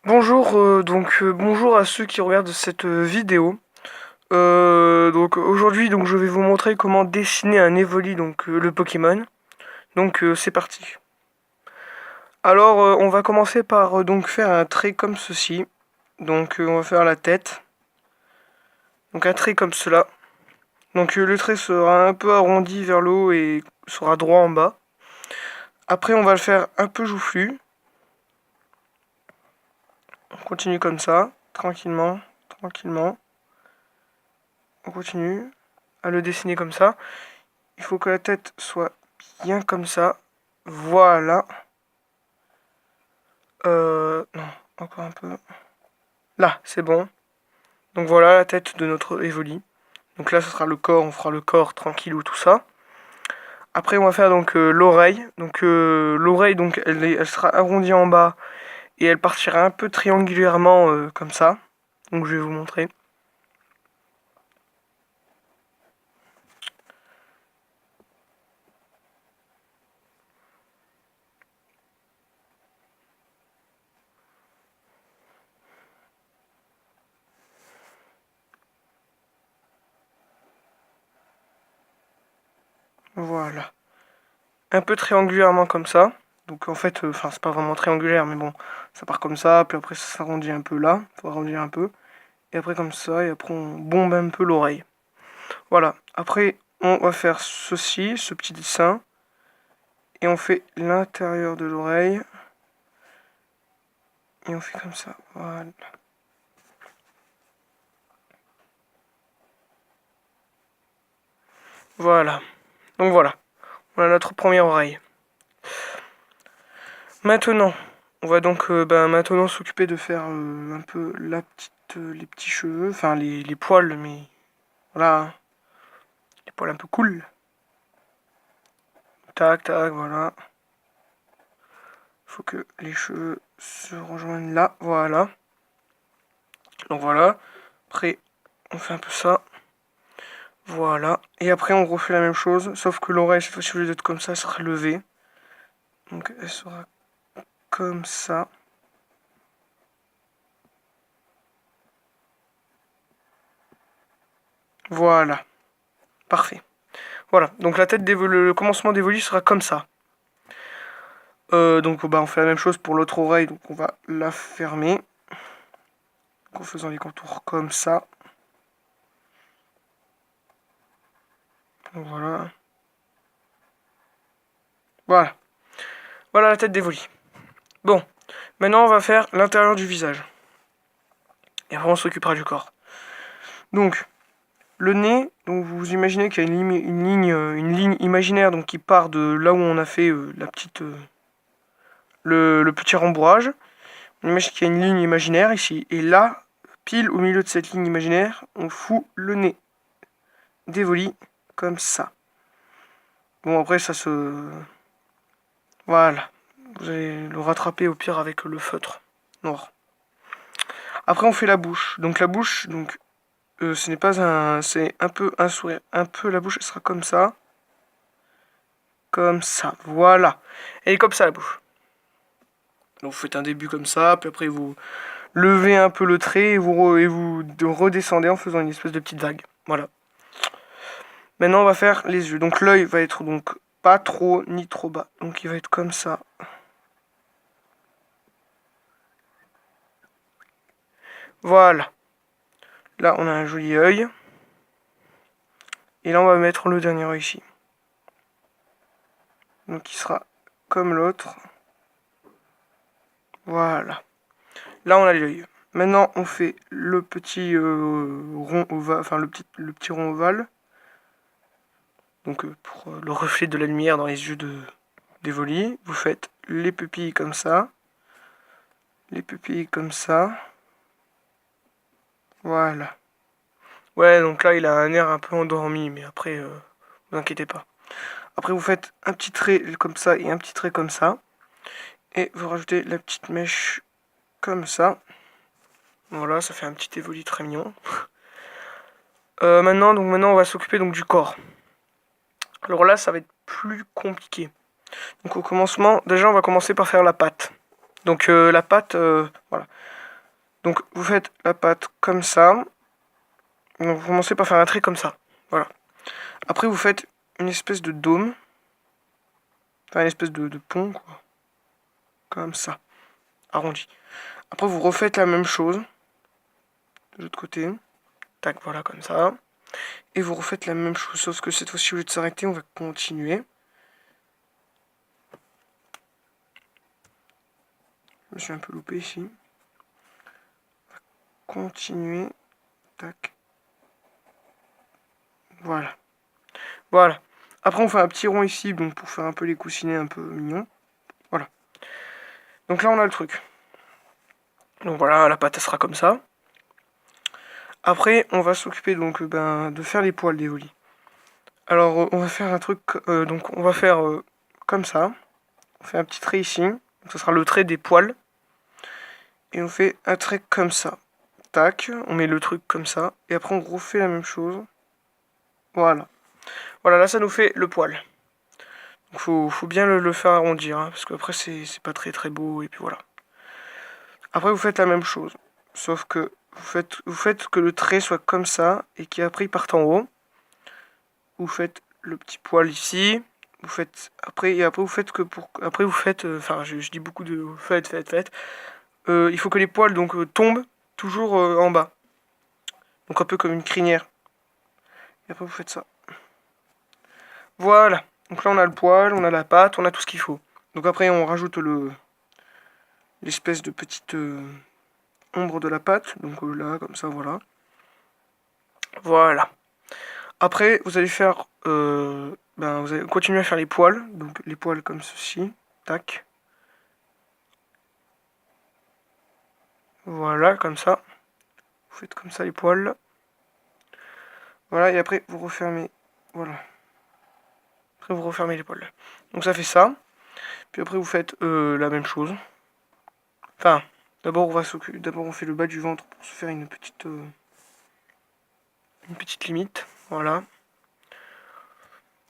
Bonjour, bonjour à ceux qui regardent cette vidéo. Donc aujourd'hui je vais vous montrer comment dessiner un Evoli, le Pokémon. C'est parti. Alors on va commencer par faire un trait comme ceci. On va faire la tête. Donc un trait comme cela. Le trait sera un peu arrondi vers le haut et sera droit en bas. Après on va le faire un peu joufflu. On continue comme ça, tranquillement, tranquillement. On continue à le dessiner comme ça. Il faut que la tête soit bien comme ça. Voilà. Non, encore un peu. Là, c'est bon. Donc voilà la tête de notre Evoli. Donc là, ce sera le corps. On fera le corps tranquille ou tout ça. Après, on va faire l'oreille. L'oreille, elle sera arrondie en bas et elle partira un peu triangulairement comme ça. Donc je vais vous montrer. Voilà. Un peu triangulairement comme ça. Donc en fait, c'est pas vraiment triangulaire, mais bon, ça part comme ça, puis après ça s'arrondit un peu là, faut arrondir un peu, et après comme ça, et après on bombe un peu l'oreille. Voilà, après on va faire ceci, ce petit dessin, et on fait l'intérieur de l'oreille, et on fait comme ça, voilà. Voilà, donc voilà, on a notre première oreille. Maintenant, on va maintenant s'occuper de faire un peu les petits cheveux, enfin les poils, mais voilà, hein, les poils un peu cool. Tac, tac, voilà. Faut que les cheveux se rejoignent là, voilà. Donc voilà. Après, on fait un peu ça. Voilà. Et après, on refait la même chose, sauf que l'oreille, cette fois-ci, au lieu d'être comme ça, elle sera levée. Donc elle sera comme ça. Voilà. Parfait. Voilà. Donc la tête le commencement d'Evoli sera comme ça. On fait la même chose pour l'autre oreille, donc on va la fermer. Donc, en faisant les contours comme ça. Donc, voilà. Voilà. Voilà la tête d'Evoli. Bon. Maintenant, on va faire l'intérieur du visage. Et après, on s'occupera du corps. Donc, le nez, donc vous imaginez qu'il y a une ligne imaginaire donc, qui part de là où on a fait le petit rembourrage. On imagine qu'il y a une ligne imaginaire ici. Et là, pile au milieu de cette ligne imaginaire, on fout le nez d'Evoli comme ça. Bon, après, ça se... Voilà. Vous allez le rattraper au pire avec le feutre noir. Après, on fait la bouche. Donc la bouche, ce n'est pas un... C'est un peu un sourire. Un peu, la bouche, elle sera comme ça. Comme ça, voilà. Elle est comme ça, la bouche. Donc vous faites un début comme ça, puis après vous levez un peu le trait et vous redescendez en faisant une espèce de petite vague. Voilà. Maintenant, on va faire les yeux. Donc l'œil va être donc pas trop ni trop bas. Donc il va être comme ça. Voilà. Là, on a un joli œil. Et là, on va mettre le dernier œil ici. Donc il sera comme l'autre. Voilà. Là, on a l'œil. Maintenant, on fait le petit rond ovale, enfin le petit rond ovale. Donc pour le reflet de la lumière dans les yeux d'Evoli, vous faites les pupilles comme ça. Les pupilles comme ça. Voilà. Ouais, donc là, il a un air un peu endormi, mais après, vous inquiétez pas. Après, vous faites un petit trait comme ça et un petit trait comme ça. Et vous rajoutez la petite mèche comme ça. Voilà, ça fait un petit Evoli très mignon. Maintenant, on va s'occuper du corps. Alors là, ça va être plus compliqué. Donc au commencement, déjà, on va commencer par faire la patte. Donc la patte, voilà. Donc vous faites la patte comme ça. Donc vous commencez par faire un trait comme ça. Voilà. Après vous faites une espèce de dôme. Enfin une espèce de pont, quoi. Comme ça. Arrondi. Après vous refaites la même chose. De l'autre côté. Tac, voilà, comme ça. Et vous refaites la même chose, sauf que cette fois-ci, au lieu de s'arrêter, on va continuer. Je me suis un peu loupé ici. On va continuer. Tac. Voilà. Voilà. Après, on fait un petit rond ici, donc pour faire un peu les coussinets un peu mignons. Voilà. Donc là, on a le truc. Donc voilà, la pâte, elle sera comme ça. Après, on va s'occuper donc de faire les poils des volis. Alors, on va faire un truc, donc on va faire comme ça. On fait un petit trait ici. Donc, ce sera le trait des poils. Et on fait un trait comme ça. Tac, on met le truc comme ça. Et après, on refait la même chose. Voilà. Voilà, là, ça nous fait le poil. Donc, faut bien le faire arrondir, hein, parce qu'après, c'est pas très très beau. Et puis voilà. Après, vous faites la même chose. Sauf que vous faites que le trait soit comme ça. Et qu'après, il parte en haut. Vous faites le petit poil ici. Vous faites après, et après vous faites que pour après vous faites enfin je dis beaucoup de faites. Il faut que les poils donc tombent toujours en bas, donc un peu comme une crinière, et après vous faites ça. Voilà, donc là on a le poil, on a la pâte, on a tout ce qu'il faut. Donc après on rajoute l'espèce de petite ombre de la pâte, donc là comme ça, voilà. Après vous allez faire vous allez continuer à faire les poils, donc les poils comme ceci. Tac. Voilà, comme ça. Vous faites comme ça les poils. Voilà, et après vous refermez. Voilà. Après vous refermez les poils. Donc ça fait ça. Puis après vous faites la même chose. Enfin, d'abord on fait le bas du ventre pour se faire une petite limite. Voilà.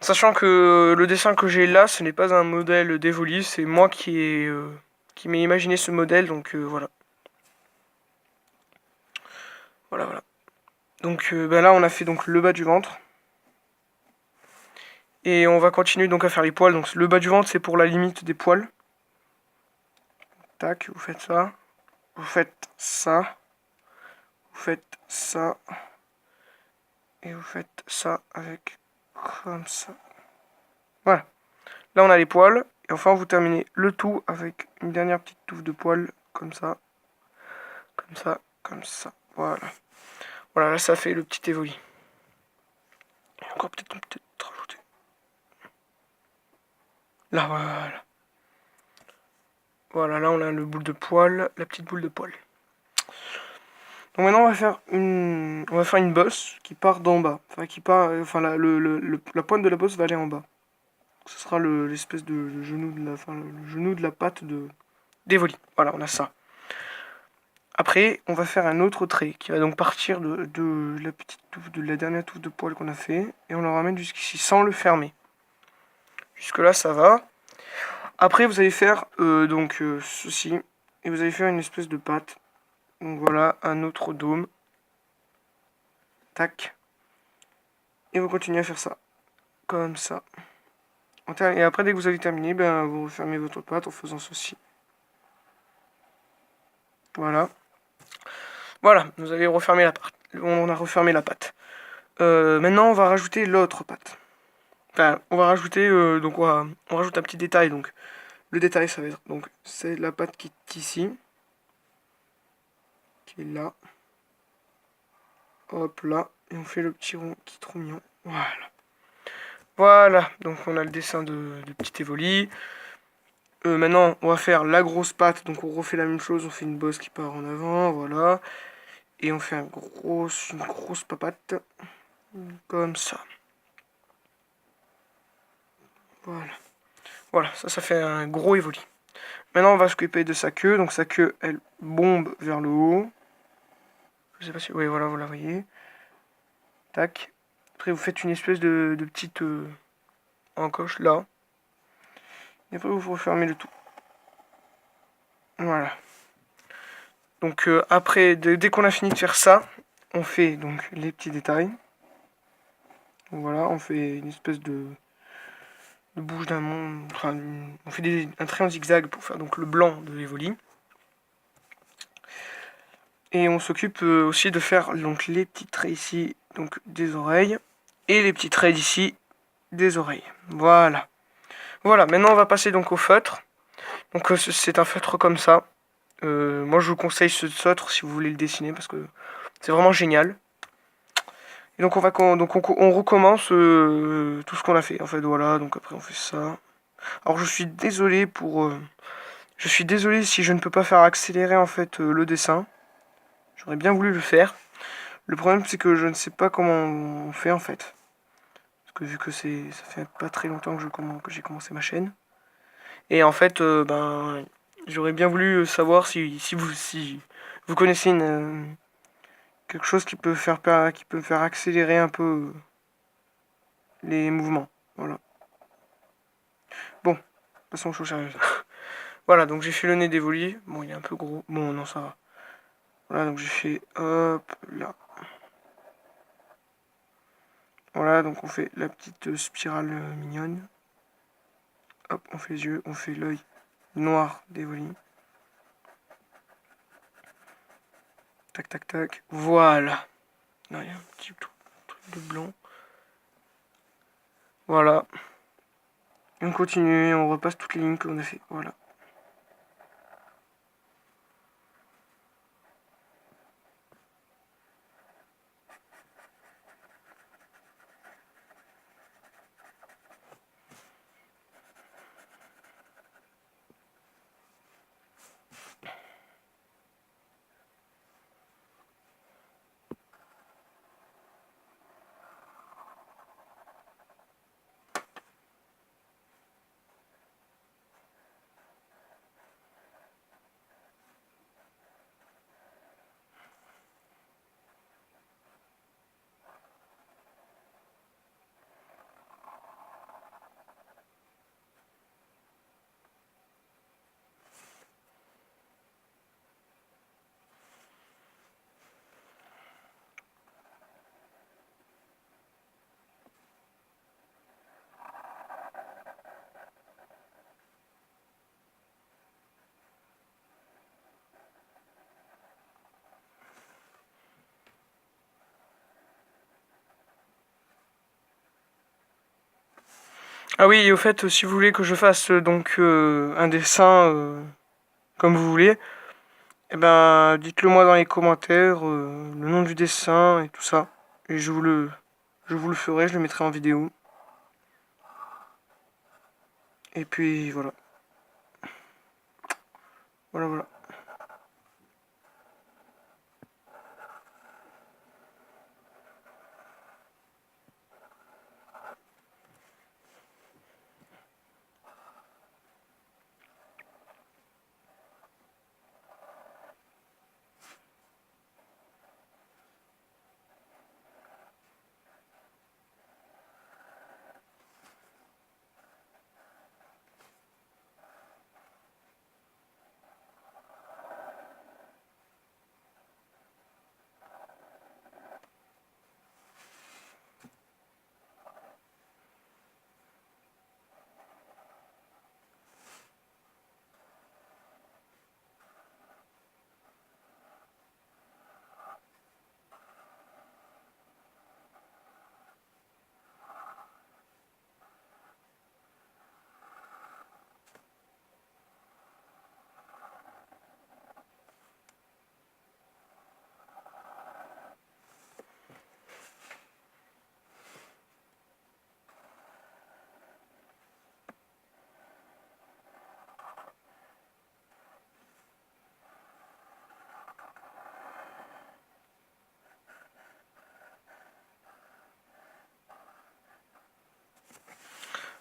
Sachant que le dessin que j'ai là, ce n'est pas un modèle d'Evoli, c'est moi qui m'ai imaginé ce modèle, donc voilà. Voilà. Donc là on a fait donc le bas du ventre. Et on va continuer donc à faire les poils. Donc le bas du ventre c'est pour la limite des poils. Tac, vous faites ça. Vous faites ça. Vous faites ça. Et vous faites ça avec comme ça. Voilà. Là on a les poils. Et enfin vous terminez le tout avec une dernière petite touffe de poils. Comme ça. Comme ça. Comme ça. Voilà. Voilà, là ça fait le petit évoli. Et encore peut-être rajouter. Là, voilà. Voilà, là on a le boule de poil, la petite boule de poil. Donc maintenant on va faire une bosse qui part d'en bas. Enfin qui part. Enfin la pointe de la bosse va aller en bas. Ce sera l'espèce de genou de la. Enfin le genou de la patte d'Evoli. Voilà, on a ça. Après, on va faire un autre trait qui va donc partir de la petite touffe, de la dernière touffe de poil qu'on a fait. Et on le ramène jusqu'ici sans le fermer. Jusque là ça va. Après vous allez faire ceci. Et vous allez faire une espèce de patte. Donc voilà, un autre dôme. Tac. Et vous continuez à faire ça. Comme ça. Et après, dès que vous avez terminé, vous refermez votre pâte en faisant ceci. Voilà. Voilà, vous avez refermé la pâte. On a refermé la pâte. Maintenant, on va rajouter l'autre pâte. Enfin, on va rajouter, on rajoute un petit détail. Donc, le détail, ça va être, donc, c'est la pâte qui est ici. Qui est là. Hop là. Et on fait le petit rond qui est trop mignon. Voilà. Voilà, donc on a le dessin de petit évoli. Maintenant, on va faire la grosse patte. Donc on refait la même chose. On fait une bosse qui part en avant. Voilà. Et on fait une grosse papate. Comme ça. Voilà. Voilà, ça fait un gros évoli. Maintenant, on va s'occuper de sa queue. Donc sa queue, elle bombe vers le haut. Je sais pas si... Oui, voilà, vous la voyez. Tac. Après, vous faites une espèce de petite encoche là. Et après, vous refermez le tout. Voilà. Donc après, dès qu'on a fini de faire ça, on fait donc les petits détails. Donc, voilà, on fait une espèce de bouche d'un monde. Enfin, on fait un trait en zigzag pour faire donc le blanc de l'Evoli. Et on s'occupe aussi de faire donc les petits traits ici, donc des oreilles, et les petits traits d'ici des oreilles. Voilà. Voilà, maintenant on va passer donc au feutre. Donc c'est un feutre comme ça. Moi je vous conseille ce feutre si vous voulez le dessiner parce que c'est vraiment génial. Et donc on recommence tout ce qu'on a fait. En fait voilà, donc après on fait ça. Alors je suis désolé si je ne peux pas faire accélérer en fait le dessin. J'aurais bien voulu le faire. Le problème c'est que je ne sais pas comment on fait en fait. Parce que vu que ça fait pas très longtemps que j'ai commencé ma chaîne. Et en fait, j'aurais bien voulu savoir si vous connaissez quelque chose qui peut faire accélérer un peu les mouvements. Voilà. Bon, passons aux choses sérieuses. Voilà, donc j'ai fait le nez d'Evoli. Bon, il est un peu gros. Bon, non, ça va. Voilà, donc j'ai fait hop là. Voilà, donc on fait la petite spirale mignonne. Hop, on fait les yeux, on fait l'œil noir d'Evoli. Tac, tac, tac. Voilà. Non, il y a un petit truc de blanc. Voilà. Et on continue et on repasse toutes les lignes qu'on a fait. Voilà. Ah oui, et au fait, si vous voulez que je fasse donc un dessin comme vous voulez, eh ben dites-le moi dans les commentaires, le nom du dessin et tout ça. Et je vous le ferai, je le mettrai en vidéo. Et puis voilà. Voilà, voilà.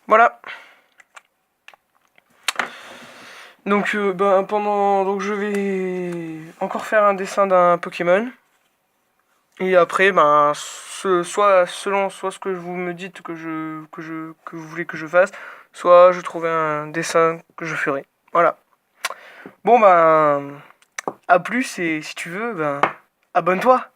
Voilà. Donc donc je vais encore faire un dessin d'un Pokémon. Et après, soit ce que vous me dites que vous voulez que je fasse, soit je trouverai un dessin que je ferai. Voilà. Bon à plus et si tu veux, ben, abonne-toi.